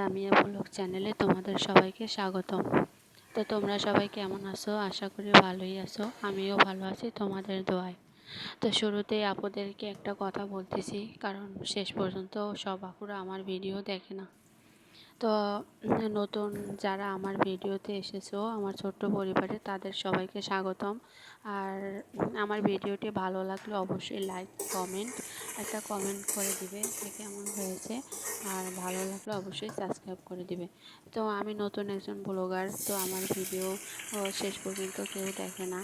Lamia blog চ্যানেলে তোমাদের সবাইকে স্বাগতম। তো তোমরা সবাই কেমন আছো? আশা করি ভালোই আছো। আমিও ভালো আছি তোমাদের দোয়ায়। তো শুরুতেই আপুদেরকে একটা কথা বলতেছি, কারণ শেষ পর্যন্ত সব আপুরা আমার ভিডিও দেখে না। তো নতুন যারা আমার ভিডিওতে এসেছো, আমার ছোট্ট পরিবারে, তাদের সবাইকে স্বাগতম। আর আমার ভিডিওটি ভালো লাগলে অবশ্যই লাইক একটা কমেন্ট করে দিবে যে কেমন হয়েছে। আর ভালো লাগলে অবশ্যই সাবস্ক্রাইব করে দিবে। তো আমি নতুন একজন ব্লগার, তো আমার ভিডিও শেষ পর্যন্ত কেউ দেখে না,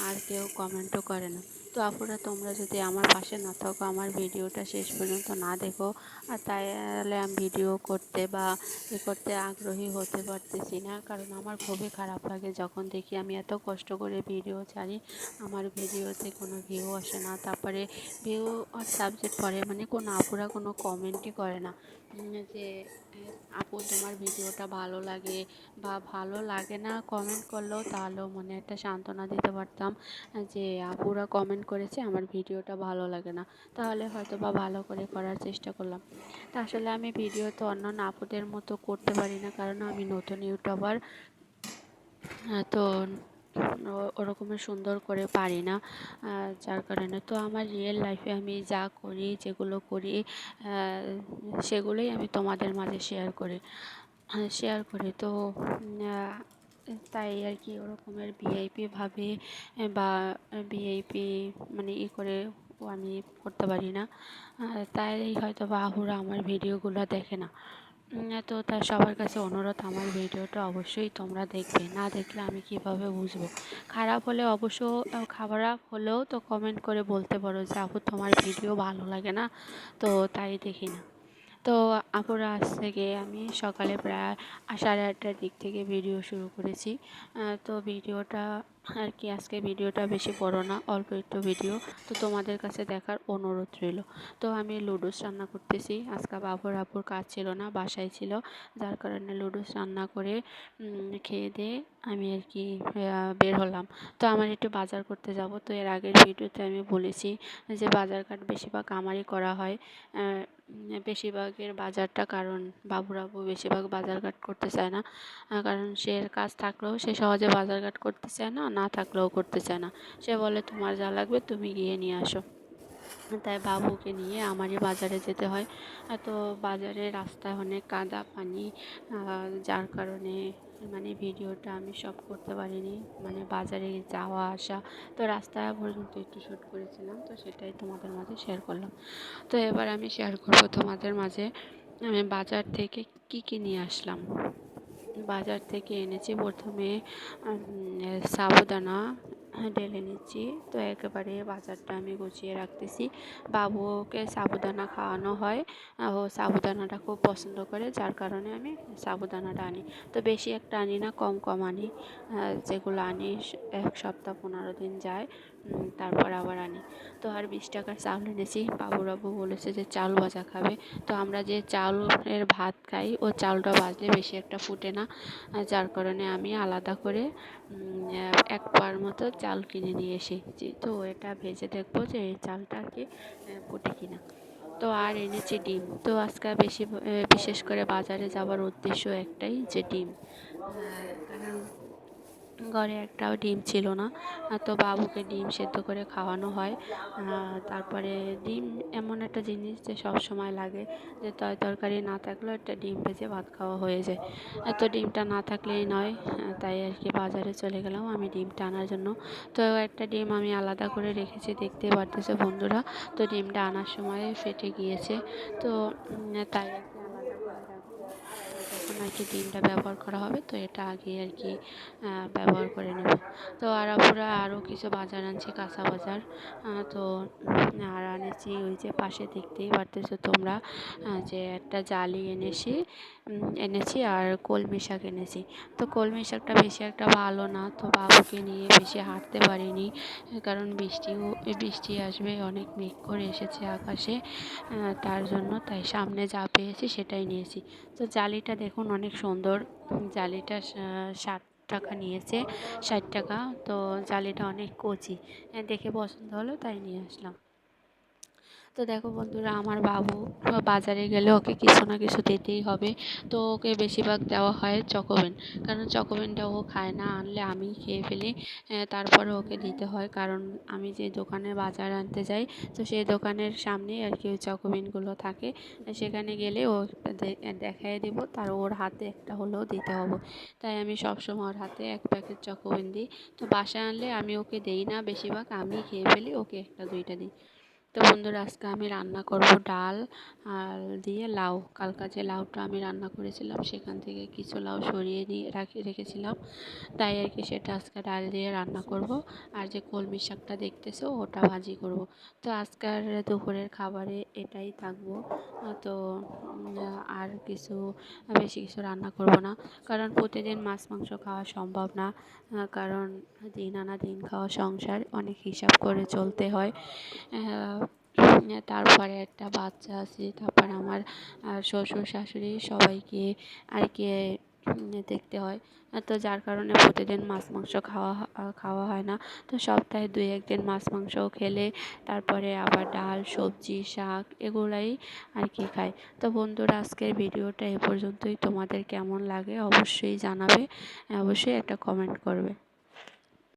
আর কেউ কমেন্টও করে না। তো আপুরা, তোমরা যদি আমার পাশে না থাকো, আমার ভিডিওটা শেষ পর্যন্ত না দেখো, আর তাহলে আমি ভিডিও করতে বা করতে আগ্রহী হতে পারতেছি না। কারণ আমার খুবই খারাপ লাগে যখন দেখি আমি এত কষ্ট করে ভিডিও ছাড়ি, আমার ভিডিওতে কোনো ভিউ আসে না। তারপরে ভিউ আর সাবজেক্ট পড়ে, মানে কোনো আপুরা কোনো কমেন্টই করে না যে আপু তোমার ভিডিওটা ভালো লাগে বা ভালো লাগে না। কমেন্ট করলেও তাহলেও মনে একটা সান্ত্বনা দিতে পারতাম যে আপুরা কমেন্ট করেছে আমার ভিডিওটা ভালো লাগে না, তাহলে হয়তো বা ভালো করে করার চেষ্টা করলাম। তা আসলে আমি ভিডিও তো অন্যান্য আপুদের মতো করতে পারি না, কারণ আমি নতুন ইউটিউবার। তো ওরকমের সুন্দর করে পারি না, যার কারণে তো আমার রিয়েল লাইফে আমি যা করি, যেগুলো করি, সেগুলোই আমি তোমাদের মাঝে শেয়ার করি। তো তাই আর কি, ওরকমের ভিআইপি ভাবে বা ভিআইপি মানে করে আমি করতে পারি না। তাই হয়তো বা আপুরা আমার ভিডিওগুলো দেখে না। তো তার সবার কাছে অনুরোধ, আমার ভিডিওটা অবশ্যই তোমরা দেখবে। না দেখলে আমি কিভাবে বুঝবো? খারাপ হলে অবশ্য, খারাপ হলেও তো কমেন্ট করে বলতে পারো যে আপু তোমার ভিডিও ভালো লাগে না, তো তাই দেখি না। তো আপুরা, আজ থেকে আমি সকালে প্রায় 8:30টার দিক থেকে ভিডিও শুরু করেছি। তো ভিডিওটা আর কি, আজকে ভিডিওটা বেশি বড় না, অল্প একটু ভিডিও। তো তোমাদের কাছে দেখার অনুরোধ রইল। তো আমি লুডুস রান্না করতেছি। আজকে আপুর কাজ ছিল না, বাসায় ছিল, যার কারণে লুডুস রান্না করে খেয়ে দিয়ে আমি আর কি বের হলাম। তো আমার একটু বাজার করতে যাব। তো এর আগের ভিডিওতে আমি বলেছি যে বাজারঘাট বেশিরভাগ আমারই করা হয়, বেশিরভাগের বাজারটা, কারণ বাবুরাবু বেশিরভাগ বাজারঘাট করতে চায় না। কারণ সে কাজ থাকলেও সে সহজে বাজারঘাট করতে চায় না, না থাকলেও করতে চায় না। সে বলে তোমার যা লাগবে তুমি গিয়ে নিয়ে আসো। তাই বাবুকে নিয়ে আমারই বাজারে যেতে হয়। তো বাজারে রাস্তায় অনেক কাদা পানি, যার কারণে মানে ভিডিওটা আমি সব করতে পারিনি, মানে বাজারে যাওয়া আসা। তো রাস্তায় পর্যন্ত একটু শ্যুট করেছিলাম, তো সেটাই তোমাদের মাঝে শেয়ার করলাম। তো এবার আমি শেয়ার করব তোমাদের মাঝে আমি বাজার থেকে কী নিয়ে আসলাম। বাজার থেকে এনেছি প্রথমে সাবুদানা ঢেলে নিচ্ছি। তো একেবারে বাজারটা আমি গুছিয়ে রাখতেছি। বাবুকে সাবুদানা খাওয়ানো হয়, ও সাবুদানাটা খুব পছন্দ করে, যার কারণে আমি সাবুদানাটা আনি। তো বেশি একটা আনি না, কম কম আনি। যেগুলো আনি 1 সপ্তাহ 15 দিন যায়, তারপর আবার আনি। তো আর 20 টাকার চাউল এনেছি। বাবু বলেছে যে চাউল ভাজা খাবে। তো আমরা যে চাউলের ভাত খাই, ও চাউলটা ভাজলে বেশি একটা ফুটে না, যার কারণে আমি আলাদা করে 1 পার মতো চাল কিনে নিয়ে এসেছি। তো এটা ভেজে দেখবো যে এই চালটা আর কি ফুটে কিনা। তো আর এনেছি ডিম। তো আজকে বিশেষ করে বাজারে যাওয়ার উদ্দেশ্য একটাই, যে ডিম। কারণ ঘরে একটাও ডিম ছিল না। তো বাবুকে ডিম সেদ্ধ করে খাওয়ানো হয়। তারপরে ডিম এমন একটা জিনিস যে সব সময় লাগে, যে তরকারি না থাকলেও একটা ডিম ভেজে ভাত খাওয়া হয়ে যায়। তো ডিমটা না থাকলেই নয়, তাই আর কি বাজারে চলে গেলাম আমি ডিমটা আনার জন্য। তো একটা ডিম আমি আলাদা করে রেখেছি, দেখতে পারতেছে বন্ধুরা। তো ডিমটা আনার সময় ফেটে গিয়েছে। তো তাই আর কি আলাদা করে রাখবো। যখন আর কি ডিমটা ব্যবহার করা হবে, তো এটা আগে আর কি ব্যবহার করে নেব। তো আর আপুরা, আরও কিছু বাজার আনছি, কাঁচা বাজার। তো আর এনেছি ওই যে পাশে, দেখতেই পারতেছো তোমরা, যে একটা জালি এনেছি আর কলমি শাক এনেছি। তো কলমি শাকটা বেশি একটা ভালো না, তো বাবুকে নিয়ে বেশি হাঁটতে পারিনি, কারণ বৃষ্টি আসবে, অনেক মেঘ করে এসেছে আকাশে, তার জন্য। তাই সামনে যা পেয়েছি সেটাই নিয়েছি। তো জালিটা দেখুন অনেক সুন্দর। জালিটা 60 টাকা নিয়েছে, 60 টাকা। তো জালিটা অনেক কচি, দেখে পছন্দ হলো তাই নিয়ে আসলাম। তো দেখো বন্ধুরা, আমার বাবু বাজারে গেলে ওকে কিছু না কিছু দিতেই হবে। তো ওকে বেশিরভাগ দেওয়া হয় চকোবেন, কারণ চকোবেনটা ও খায় না, আনলে আমি খেয়ে ফেলি। তারপরে ওকে দিতে হয়, কারণ আমি যে দোকানে বাজার আনতে যাই, তো সেই দোকানের সামনেই আর কি ওই চকোবেনগুলো থাকে। সেখানে গেলে ও দেখাই দিব, তার ওর হাতে একটা হলেও দিতে হবে। তাই আমি সবসময় ওর হাতে এক প্যাকেট চকোবেন দিই। তো বাসায় আনলে আমি ওকে দেই না, বেশিরভাগ আমি খেয়ে ফেলি, ওকে একটা দুইটা দিই। তো বন্ধুরা, আজকে আমি রান্না করব ডাল আর দিয়ে লাউ। কালকা যে লাউটা আমি রান্না করেছিলাম সেখান থেকে কিছু লাউ সরিয়ে নিয়ে রেখেছিলাম, তাই আর কি সেটা আজকে ডাল দিয়ে রান্না করব। আর যে কলমি শাকটা দেখতেছো ওটা ভাজি করব। তো আজকের দুপুরের খাবারে এটাই থাকবো। তো আর কিছু বেশি কিছু রান্না করব না, কারণ প্রতিদিন মাছ মাংস খাওয়া সম্ভব না। কারণ দিন আনা দিন খাওয়া সংসার, অনেক হিসাব করে চলতে হয়। তারপরে একটা বাচ্চা আছে, তারপর আমার শ্বশুর শাশুড়ি সবাইকে আর কি দেখতে হয়। তো যার কারণে প্রতিদিন মাছ মাংস খাওয়া হয় না। তো সপ্তাহে 2-1 দিন মাছ মাংসও খেলে তারপরে আবার ডাল সবজি শাক এগুলাই আর কি খাই। তো বন্ধুরা, আজকের ভিডিওটা এ পর্যন্তই। তোমাদের কেমন লাগে অবশ্যই জানাবে, অবশ্যই একটা কমেন্ট করবে।